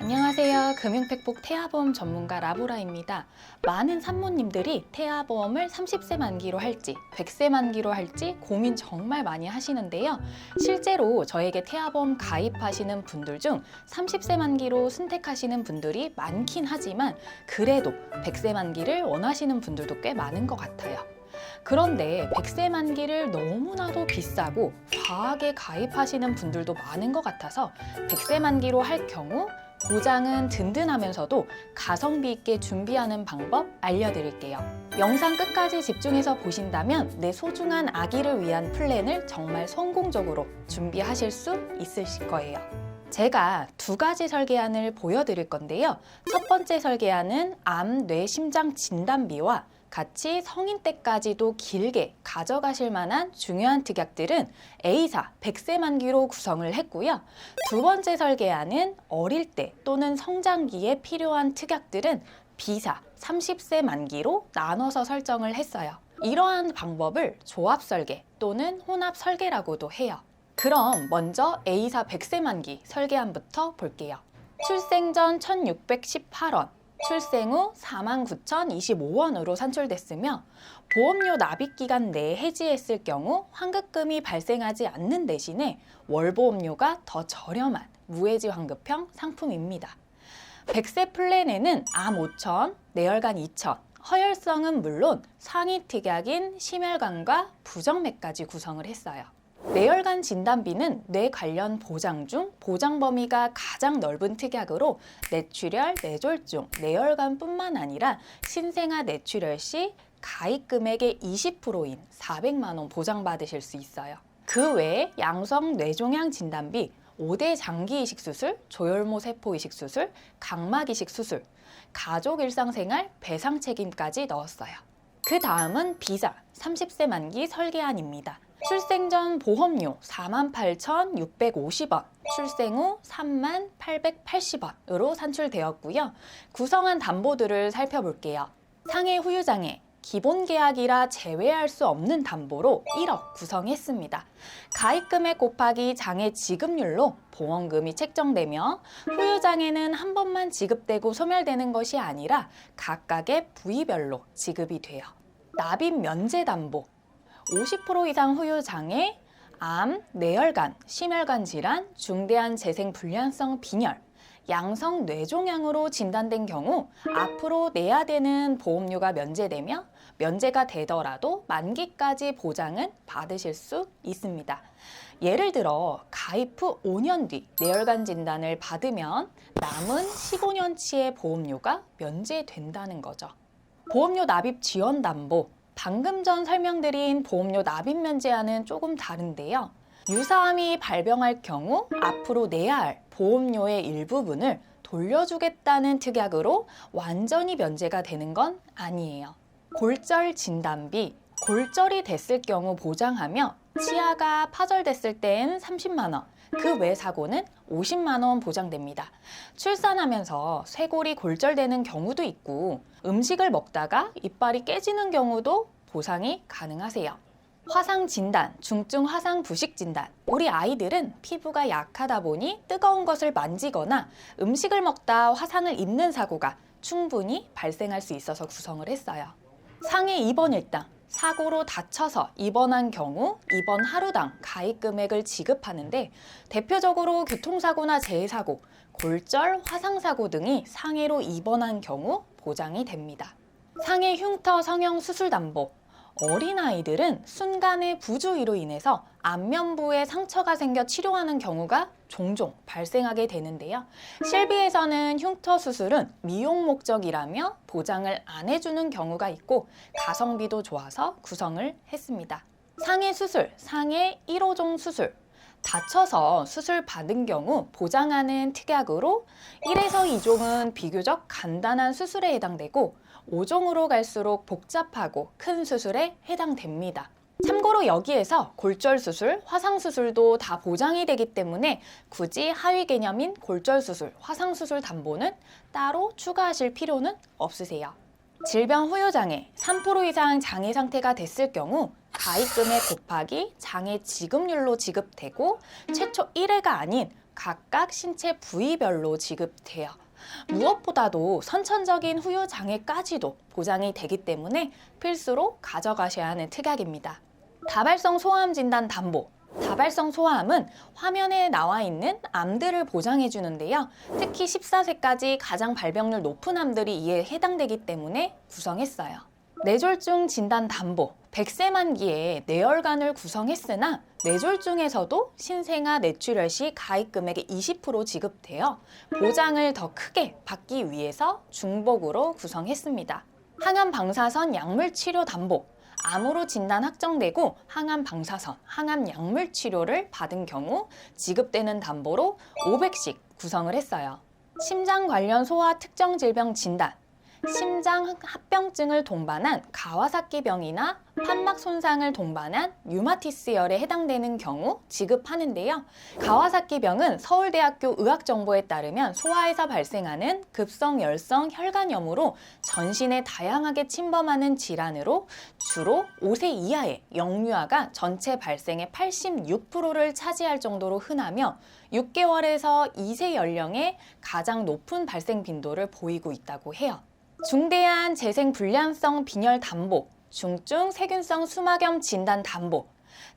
안녕하세요. 금융팩복 태아보험 전문가 라보라입니다. 많은 산모님들이 태아보험을 30세 만기로 할지 100세 만기로 할지 고민 정말 많이 하시는데요. 실제로 저에게 태아보험 가입하시는 분들 중 30세 만기로 선택하시는 분들이 많긴 하지만 그래도 100세 만기를 원하시는 분들도 꽤 많은 것 같아요. 그런데 100세 만기를 너무나도 비싸고 과하게 가입하시는 분들도 많은 것 같아서 100세 만기로 할 경우 보장은 든든하면서도 가성비 있게 준비하는 방법 알려드릴게요. 영상 끝까지 집중해서 보신다면 내 소중한 아기를 위한 플랜을 정말 성공적으로 준비하실 수 있으실 거예요. 제가 두 가지 설계안을 보여드릴 건데요. 첫 번째 설계안은 암, 뇌, 심장 진단비와 같이 성인 때까지도 길게 가져가실 만한 중요한 특약들은 A사 100세 만기로 구성을 했고요. 두 번째 설계안은 어릴 때 또는 성장기에 필요한 특약들은 B사 30세 만기로 나눠서 설정을 했어요. 이러한 방법을 조합 설계 또는 혼합 설계라고도 해요. 그럼 먼저 A사 100세 만기 설계안부터 볼게요. 출생 전 1,618원, 출생 후 49,025원으로 산출됐으며 보험료 납입기간 내에 해지했을 경우 환급금이 발생하지 않는 대신에 월보험료가 더 저렴한 무해지 환급형 상품입니다. 100세 플랜에는 암 5,000, 뇌혈관 2,000, 허혈성은 물론 상위 특약인 심혈관과 부정맥까지 구성을 했어요. 뇌혈관 진단비는 뇌 관련 보장 중 보장 범위가 가장 넓은 특약으로 뇌출혈, 뇌졸중, 뇌혈관뿐만 아니라 신생아 뇌출혈 시 가입 금액의 20%인 400만 원 보장받으실 수 있어요. 그 외에 양성 뇌종양 진단비, 5대 장기 이식 수술, 조혈모 세포 이식 수술, 각막 이식 수술, 가족 일상생활 배상 책임까지 넣었어요. 그 다음은 B사 30세 만기 설계안입니다. 출생 전 보험료 48,650원, 출생 후 38,880원으로 산출되었고요. 구성한 담보들을 살펴볼게요. 상해 후유장애, 기본 계약이라 제외할 수 없는 담보로 1억 구성했습니다. 가입금액 곱하기 장애 지급률로 보험금이 책정되며 후유장애는 한 번만 지급되고 소멸되는 것이 아니라 각각의 부위별로 지급이 돼요. 납입 면제 담보, 50% 이상 후유장애, 암, 뇌혈관, 심혈관 질환, 중대한 재생 불량성 빈혈, 양성 뇌종양으로 진단된 경우 앞으로 내야 되는 보험료가 면제되며 면제가 되더라도 만기까지 보장은 받으실 수 있습니다. 예를 들어 가입 후 5년 뒤 뇌혈관 진단을 받으면 남은 15년치의 보험료가 면제된다는 거죠. 보험료 납입 지원 담보, 방금 전 설명드린 보험료 납입 면제와는 조금 다른데요. 유사암이 발병할 경우 앞으로 내야 할 보험료의 일부분을 돌려주겠다는 특약으로 완전히 면제가 되는 건 아니에요. 골절 진단비, 골절이 됐을 경우 보장하며 치아가 파절됐을 땐 30만 원, 그 외 사고는 50만 원 보장됩니다. 출산하면서 쇄골이 골절되는 경우도 있고 음식을 먹다가 이빨이 깨지는 경우도 보상이 가능하세요. 화상 진단, 중증 화상 부식 진단. 우리 아이들은 피부가 약하다 보니 뜨거운 것을 만지거나 음식을 먹다 화상을 입는 사고가 충분히 발생할 수 있어서 구성을 했어요. 상해 입원 일당, 사고로 다쳐서 입원한 경우 입원 하루당 가입 금액을 지급하는데 대표적으로 교통사고나 재해사고, 골절, 화상사고 등이 상해로 입원한 경우 보장이 됩니다. 상해 흉터 성형 수술 담보, 어린아이들은 순간의 부주의로 인해서 안면부에 상처가 생겨 치료하는 경우가 종종 발생하게 되는데요. 실비에서는 흉터 수술은 미용 목적이라며 보장을 안 해주는 경우가 있고 가성비도 좋아서 구성을 했습니다. 상해 수술, 상해 1호종 수술, 다쳐서 수술 받은 경우 보장하는 특약으로 1에서 2종은 비교적 간단한 수술에 해당되고 5종으로 갈수록 복잡하고 큰 수술에 해당됩니다. 참고로 여기에서 골절 수술, 화상 수술도 다 보장이 되기 때문에 굳이 하위 개념인 골절 수술, 화상 수술 담보는 따로 추가하실 필요는 없으세요. 질병 후유장애, 3% 이상 장애 상태가 됐을 경우 가입금액 곱하기 장애 지급률로 지급되고 최초 1회가 아닌 각각 신체 부위별로 지급돼요. 무엇보다도 선천적인 후유 장애까지도 보장이 되기 때문에 필수로 가져가셔야 하는 특약입니다. 다발성 소아암 진단 담보. 다발성 소아암은 화면에 나와 있는 암들을 보장해 주는데요. 특히 14세까지 가장 발병률 높은 암들이 이에 해당되기 때문에 구성했어요. 뇌졸중 진단 담보. 100세 만기에 뇌혈관을 구성했으나 뇌졸중에서도 신생아 뇌출혈 시 가입 금액의 20% 지급되어 보장을 더 크게 받기 위해서 중복으로 구성했습니다. 항암 방사선 약물 치료 담보. 암으로 진단 확정되고 항암 방사선, 항암 약물 치료를 받은 경우 지급되는 담보로 500씩 구성을 했어요. 심장 관련 소아 특정 질병 진단. 심장 합병증을 동반한 가와사키병이나 판막 손상을 동반한 류마티스열에 해당되는 경우 지급하는데요. 가와사키병은 서울대학교 의학정보에 따르면 소아에서 발생하는 급성 열성 혈관염으로 전신에 다양하게 침범하는 질환으로 주로 5세 이하의 영유아가 전체 발생의 86%를 차지할 정도로 흔하며 6개월에서 2세 연령의 가장 높은 발생 빈도를 보이고 있다고 해요. 중대한 재생불량성 빈혈 담보, 중증 세균성 수막염 진단 담보.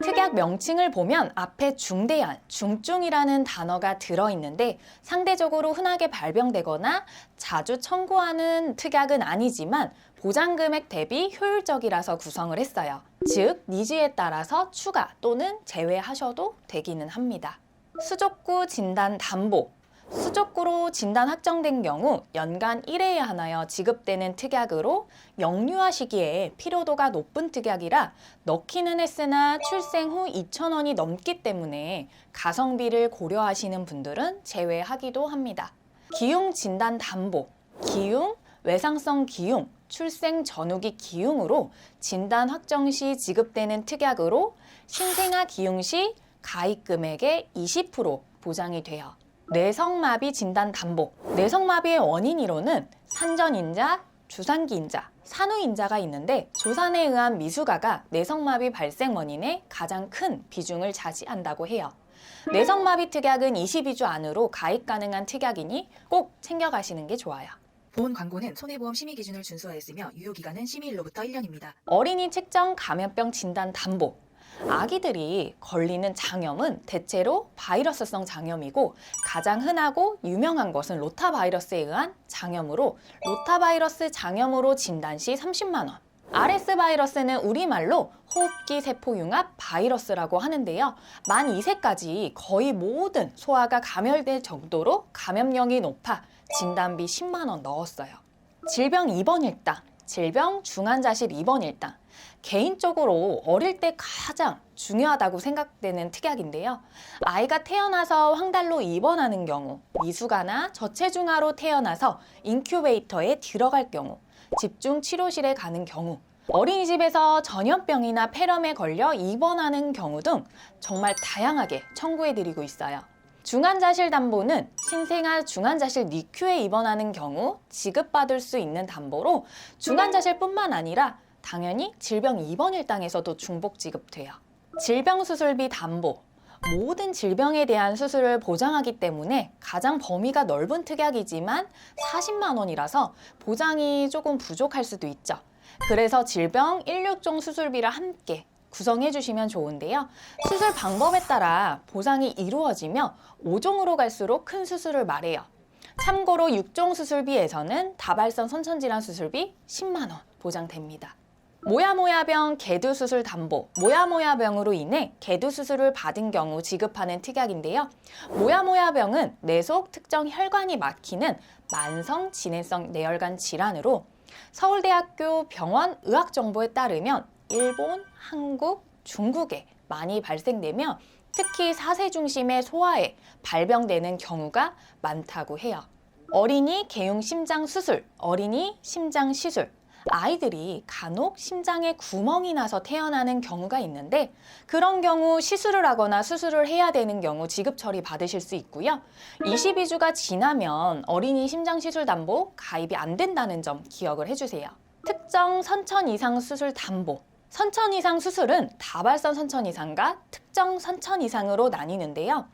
특약 명칭을 보면 앞에 중대한, 중증이라는 단어가 들어있는데 상대적으로 흔하게 발병되거나 자주 청구하는 특약은 아니지만 보장금액 대비 효율적이라서 구성을 했어요. 즉, 니즈에 따라서 추가 또는 제외하셔도 되기는 합니다. 수족구 진단 담보. 수족구로 진단 확정된 경우 연간 1회에 하나여 지급되는 특약으로 영유아 시기에 필요도가 높은 특약이라 넣기는 했으나 출생 후 2,000원이 넘기 때문에 가성비를 고려하시는 분들은 제외하기도 합니다. 기흉 진단 담보. 기흉, 외상성 기흉, 출생 전후기 기흉으로 진단 확정 시 지급되는 특약으로 신생아 기흉 시 가입 금액의 20% 보장이 돼요. 뇌성마비 진단 담보. 뇌성마비의 원인이로는 산전인자, 주산기인자, 산후인자가 있는데 조산에 의한 미숙아가 뇌성마비 발생 원인에 가장 큰 비중을 차지한다고 해요. 뇌성마비 특약은 22주 안으로 가입 가능한 특약이니 꼭 챙겨가시는 게 좋아요. 본 광고는 손해보험 심의 기준을 준수하였으며 유효기간은 심의일로부터 1년입니다. 어린이 책정 감염병 진단 담보. 아기들이 걸리는 장염은 대체로 바이러스성 장염이고 가장 흔하고 유명한 것은 로타바이러스에 의한 장염으로 로타바이러스 장염으로 진단 시 30만 원. RS 바이러스는 우리말로 호흡기 세포융합 바이러스라고 하는데요. 만 2세까지 거의 모든 소아가 감염될 정도로 감염력이 높아 진단비 10만 원 넣었어요. 질병 입원 일당. 질병 중환자실 입원 일당. 개인적으로 어릴 때 가장 중요하다고 생각되는 특약인데요. 아이가 태어나서 황달로 입원하는 경우, 미숙아나 저체중아로 태어나서 인큐베이터에 들어갈 경우, 집중 치료실에 가는 경우, 어린이집에서 전염병이나 폐렴에 걸려 입원하는 경우 등 정말 다양하게 청구해드리고 있어요. 중환자실 담보는 신생아 중환자실 니큐에 입원하는 경우 지급받을 수 있는 담보로 중환자실뿐만 아니라 당연히 질병 입원 일당에서도 중복 지급돼요. 질병수술비 담보. 모든 질병에 대한 수술을 보장하기 때문에 가장 범위가 넓은 특약이지만 40만 원이라서 보장이 조금 부족할 수도 있죠. 그래서 질병 1,6종 수술비를 함께 구성해 주시면 좋은데요. 수술 방법에 따라 보상이 이루어지며 5종으로 갈수록 큰 수술을 말해요. 참고로 6종 수술비에서는 다발성 선천질환 수술비 10만 원 보장됩니다. 모야모야병 개두수술 담보. 모야모야병으로 인해 개두수술을 받은 경우 지급하는 특약인데요. 모야모야병은 뇌 속 특정 혈관이 막히는 만성 진행성 뇌혈관 질환으로 서울대학교 병원 의학정보에 따르면 일본, 한국, 중국에 많이 발생되며 특히 4세 중심의 소아에 발병되는 경우가 많다고 해요. 어린이 개용 심장 수술, 어린이 심장 시술. 아이들이 간혹 심장에 구멍이 나서 태어나는 경우가 있는데 그런 경우 시술을 하거나 수술을 해야 되는 경우 지급 처리 받으실 수 있고요. 22주가 지나면 어린이 심장 시술 담보 가입이 안 된다는 점 기억을 해주세요. 특정 선천 이상 수술 담보. 선천 이상 수술은 다발성 선천 이상과 특정 선천 이상으로 나뉘는데요.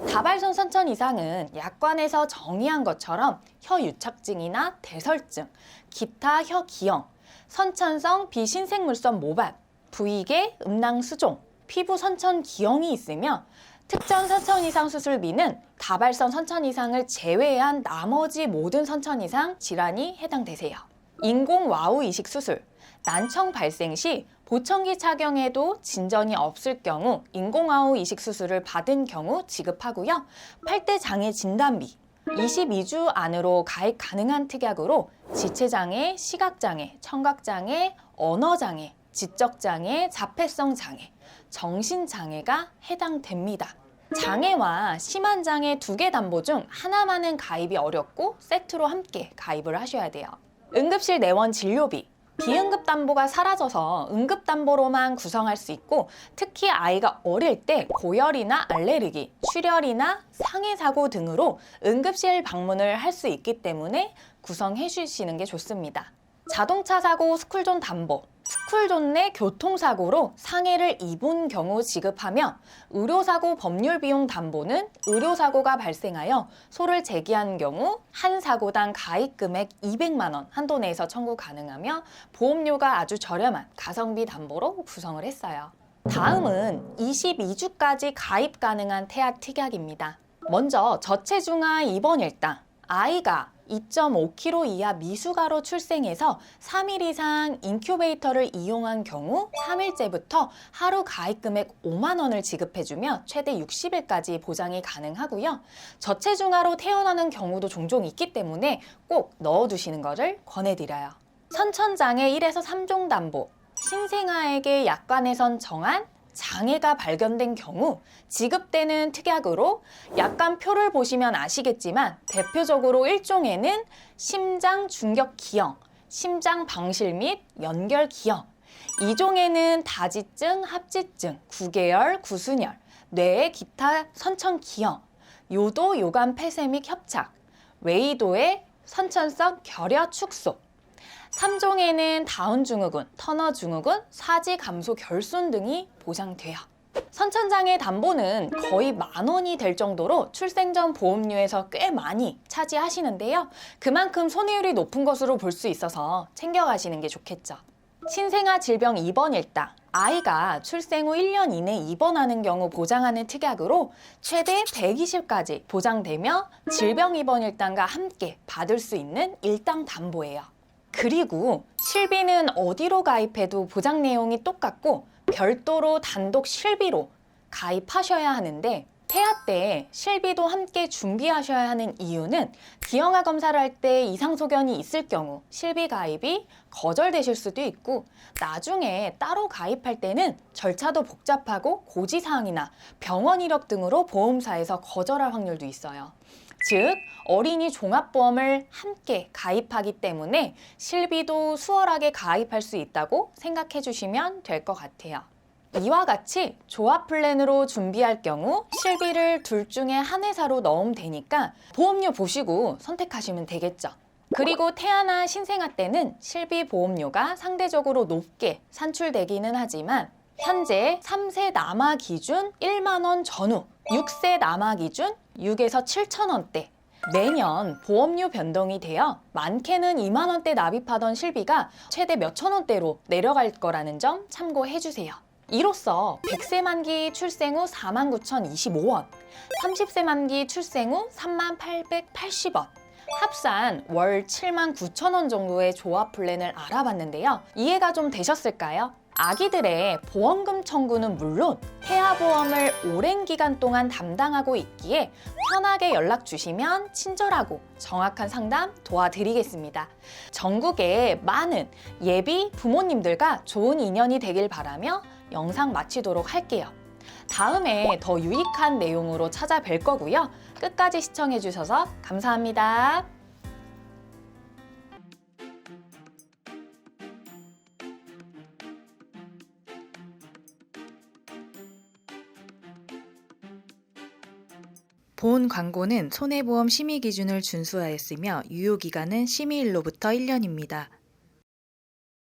다발성 선천 이상은 약관에서 정의한 것처럼 혀 유착증이나 대설증, 기타 혀 기형, 선천성 비신생물성 모발, 부위계 음낭 수종, 피부 선천 기형이 있으며 특정 선천 이상 수술비는 다발성 선천 이상을 제외한 나머지 모든 선천 이상 질환이 해당되세요. 인공 와우 이식 수술, 난청 발생 시 보청기 착용에도 진전이 없을 경우 인공와우 이식 수술을 받은 경우 지급하고요. 팔대 장애 진단비, 22주 안으로 가입 가능한 특약으로 지체장애, 시각장애, 청각장애, 언어장애, 지적장애, 자폐성 장애, 정신장애가 해당됩니다. 장애와 심한 장애 2개 담보 중 하나만은 가입이 어렵고 세트로 함께 가입을 하셔야 돼요. 응급실 내원 진료비, 비응급 담보가 사라져서 응급 담보로만 구성할 수 있고 특히 아이가 어릴 때 고열이나 알레르기, 출혈이나 상해 사고 등으로 응급실 방문을 할 수 있기 때문에 구성해 주시는 게 좋습니다. 자동차 사고 스쿨존 담보, 스쿨존 내 교통사고로 상해를 입은 경우 지급하며 의료사고 법률비용 담보는 의료사고가 발생하여 소를 제기한 경우 한 사고당 가입금액 200만 원 한도 내에서 청구 가능하며 보험료가 아주 저렴한 가성비 담보로 구성을 했어요. 다음은 22주까지 가입 가능한 태아 특약입니다. 먼저 저체중아 입원 일당, 아이가 2.5kg 이하 미숙아로 출생해서 3일 이상 인큐베이터를 이용한 경우 3일째부터 하루 가입금액 5만 원을 지급해주며 최대 60일까지 보장이 가능하고요. 저체중아로 태어나는 경우도 종종 있기 때문에 꼭 넣어두시는 것을 권해드려요. 선천장애 1에서 3종 담보, 신생아에게 약관에선 정한 장애가 발견된 경우 지급되는 특약으로 약관표를 보시면 아시겠지만 대표적으로 1종에는 심장 중격 기형, 심장 방실 및 연결 기형, 2종에는 다지증, 합지증, 구개열, 구순열, 뇌의 기타 선천 기형, 요도, 요관 폐쇄 및 협착, 외이도의 선천성 결여 축소, 3종에는 다운 증후군, 터너 증후군, 사지 감소 결손 등이 보장돼요. 선천장애 담보는 거의 10,000원이 될 정도로 출생 전 보험료에서 꽤 많이 차지하시는데요. 그만큼 손해율이 높은 것으로 볼 수 있어서 챙겨가시는 게 좋겠죠. 신생아 질병 입원 일당, 아이가 출생 후 1년 이내 입원하는 경우 보장하는 특약으로 최대 120까지 보장되며 질병 입원 일당과 함께 받을 수 있는 일당 담보예요. 그리고 실비는 어디로 가입해도 보장 내용이 똑같고 별도로 단독 실비로 가입하셔야 하는데 태아 때 실비도 함께 준비하셔야 하는 이유는 기형아 검사를 할 때 이상 소견이 있을 경우 실비 가입이 거절되실 수도 있고 나중에 따로 가입할 때는 절차도 복잡하고 고지사항이나 병원 이력 등으로 보험사에서 거절할 확률도 있어요. 즉 어린이 종합보험을 함께 가입하기 때문에 실비도 수월하게 가입할 수 있다고 생각해 주시면 될 것 같아요. 이와 같이 조합 플랜으로 준비할 경우 실비를 둘 중에 한 회사로 넣으면 되니까 보험료 보시고 선택하시면 되겠죠. 그리고 태아나 신생아 때는 실비 보험료가 상대적으로 높게 산출되기는 하지만 현재 3세 남아 기준 1만 원 전후, 6세 남아 기준 6에서 7천 원대, 매년 보험료 변동이 되어 많게는 2만 원대 납입하던 실비가 최대 몇천 원대로 내려갈 거라는 점 참고해 주세요. 이로써 100세 만기 출생 후 49,025원, 30세 만기 출생 후 38,880원, 합산 월 79,000원 정도의 조합 플랜을 알아봤는데요. 이해가 좀 되셨을까요? 아기들의 보험금 청구는 물론 태아보험을 오랜 기간 동안 담당하고 있기에 편하게 연락 주시면 친절하고 정확한 상담 도와드리겠습니다. 전국의 많은 예비 부모님들과 좋은 인연이 되길 바라며 영상 마치도록 할게요. 다음에 더 유익한 내용으로 찾아뵐 거고요. 끝까지 시청해 주셔서 감사합니다. 본 광고는 손해보험 심의 기준을 준수하였으며 유효기간은 심의일로부터 1년입니다.